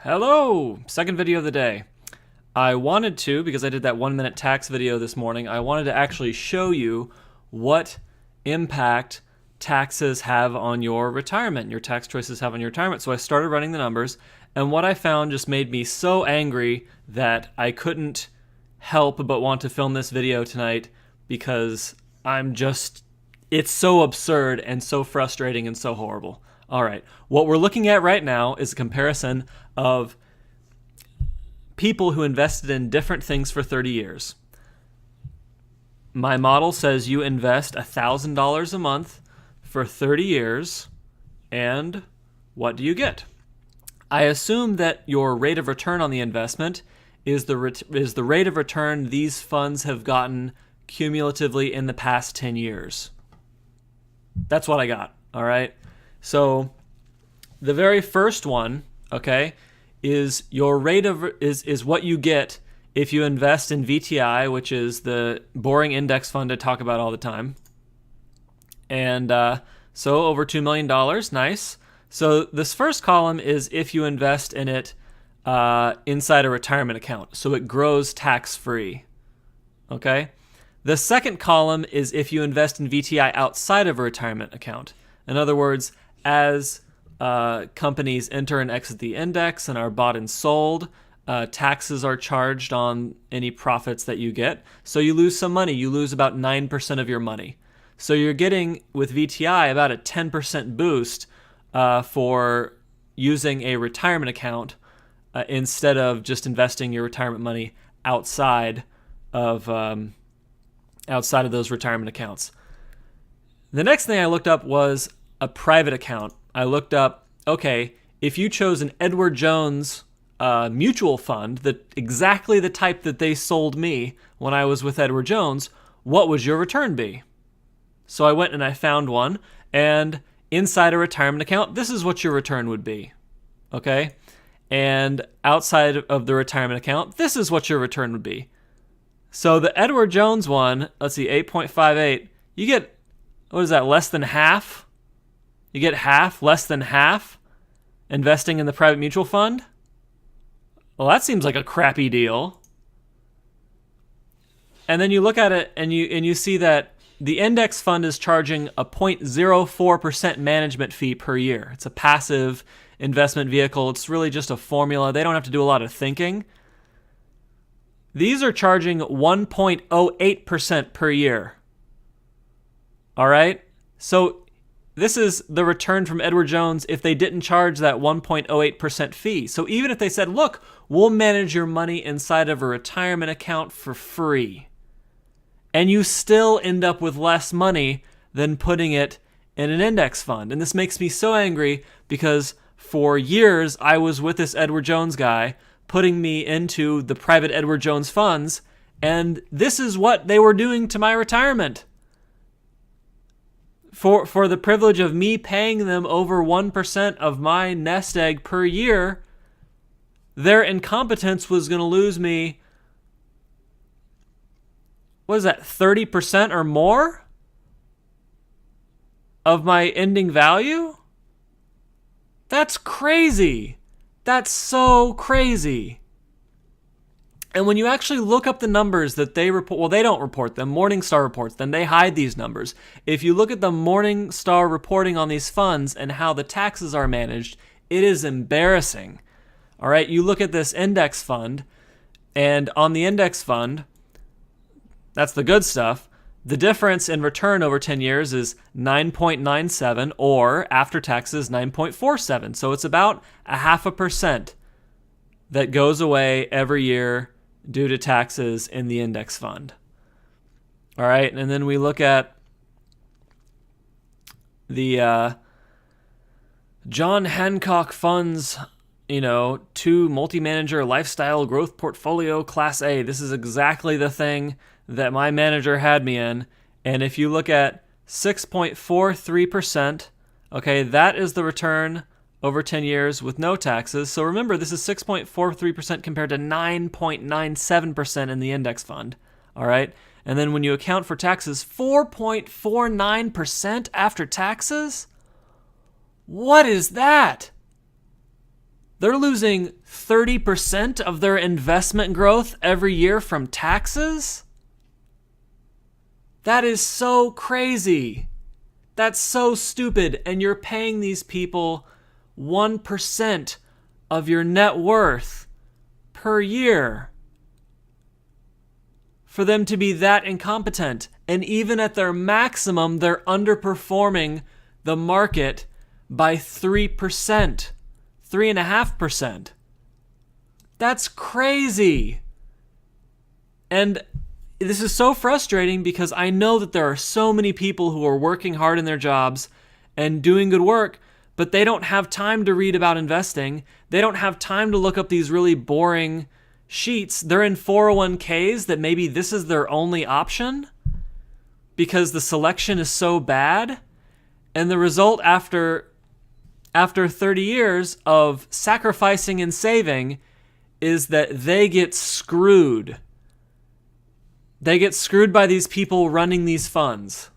Hello! Second video of the day. I wanted to, because I did that 1-minute tax video this morning, I wanted to actually show you what impact taxes have on your retirement, your tax choices have on your retirement. So I started running the numbers, and what I found just made me so angry that I couldn't help but want to film this video tonight because it's so absurd and so frustrating and so horrible. All right, what we're looking at right now is a comparison of people who invested in different things for 30 years. My model says you invest $1,000 a month for 30 years, and what do you get? I assume that your rate of return on the investment is the rate of return these funds have gotten cumulatively in the past 10 years. That's what I got, all right? So the very first one, okay, is your rate of is what you get if you invest in VTI, which is the boring index fund I talk about all the time. And so over $2 million, nice. So this first column is if you invest in it inside a retirement account, so it grows tax-free, okay? The second column is if you invest in VTI outside of a retirement account. In other words, as companies enter and exit the index and are bought and sold, taxes are charged on any profits that you get. So you lose some money. You lose about 9% of your money. So you're getting, with VTI, about a 10% boost for using a retirement account instead of just investing your retirement money outside of those retirement accounts. The next thing I looked up was a private account. I looked up, okay, if you chose an Edward Jones mutual fund, exactly the type that they sold me when I was with Edward Jones, what would your return be? So I went and I found one, and inside a retirement account, this is what your return would be, okay? And outside of the retirement account, this is what your return would be. So the Edward Jones one, let's see, 8.58, you get, what is that, less than half? You get half, less than half, investing in the private mutual fund? Well, that seems like a crappy deal. And then you look at it and you see that the index fund is charging a 0.04% management fee per year. It's a passive investment vehicle. It's really just a formula. They don't have to do a lot of thinking. These are charging 1.08% per year. All right? So this is the return from Edward Jones if they didn't charge that 1.08% fee. So even if they said, look, we'll manage your money inside of a retirement account for free, and you still end up with less money than putting it in an index fund. And this makes me so angry because for years I was with this Edward Jones guy putting me into the private Edward Jones funds, and this is what they were doing to my retirement. For the privilege of me paying them over 1% of my nest egg per year, their incompetence was going to lose me, what is that, 30% or more of my ending value? That's crazy. That's so crazy. And when you actually look up the numbers that they report, well, they don't report them. Morningstar reports them. They hide these numbers. If you look at the Morningstar reporting on these funds and how the taxes are managed, it is embarrassing. All right, you look at this index fund, and on the index fund, that's the good stuff. The difference in return over 10 years is 9.97, or after taxes, 9.47. So it's about 0.5% that goes away every year due to taxes in the index fund. All right, and then we look at the John Hancock Funds, 2 multi-manager lifestyle growth portfolio class A. This is exactly the thing that my manager had me in. And if you look at 6.43%, okay, that is the return over 10 years with no taxes. So remember, this is 6.43% compared to 9.97% in the index fund. All right. And then when you account for taxes, 4.49% after taxes? What is that? They're losing 30% of their investment growth every year from taxes? That is so crazy. That's so stupid. And you're paying these people 1% of your net worth per year for them to be that incompetent. And even at their maximum, they're underperforming the market by 3%, 3.5%. That's crazy. And this is so frustrating because I know that there are so many people who are working hard in their jobs and doing good work, but they don't have time to read about investing. They don't have time to look up these really boring sheets. They're in 401ks that maybe this is their only option because the selection is so bad. And the result after 30 years of sacrificing and saving is that they get screwed. They get screwed by these people running these funds.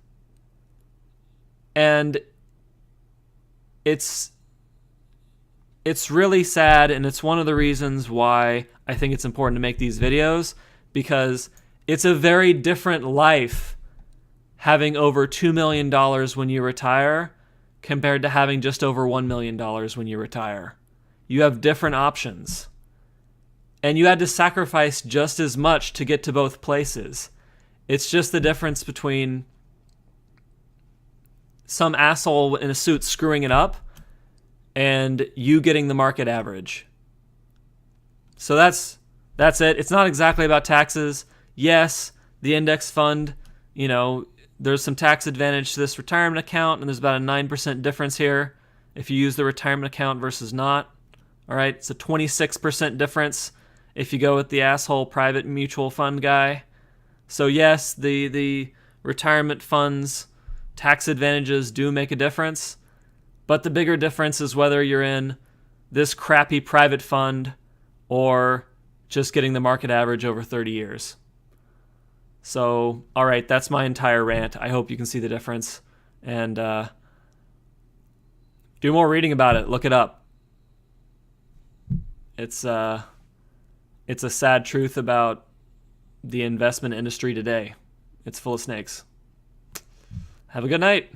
And it's really sad, and it's one of the reasons why I think it's important to make these videos, because it's a very different life having over $2 million when you retire compared to having just over $1 million when you retire. You have different options. And you had to sacrifice just as much to get to both places. It's just the difference between some asshole in a suit screwing it up and you getting the market average. So that's it. It's not exactly about taxes. Yes, the index fund, there's some tax advantage to this retirement account, and there's about a 9% difference here if you use the retirement account versus not. All right, it's a 26% difference if you go with the asshole private mutual fund guy. So yes, the retirement funds tax advantages do make a difference, but the bigger difference is whether you're in this crappy private fund or just getting the market average over 30 years. So, all right, that's my entire rant. I hope you can see the difference. And do more reading about it. Look it up. It's a sad truth about the investment industry today. It's full of snakes. Have a good night.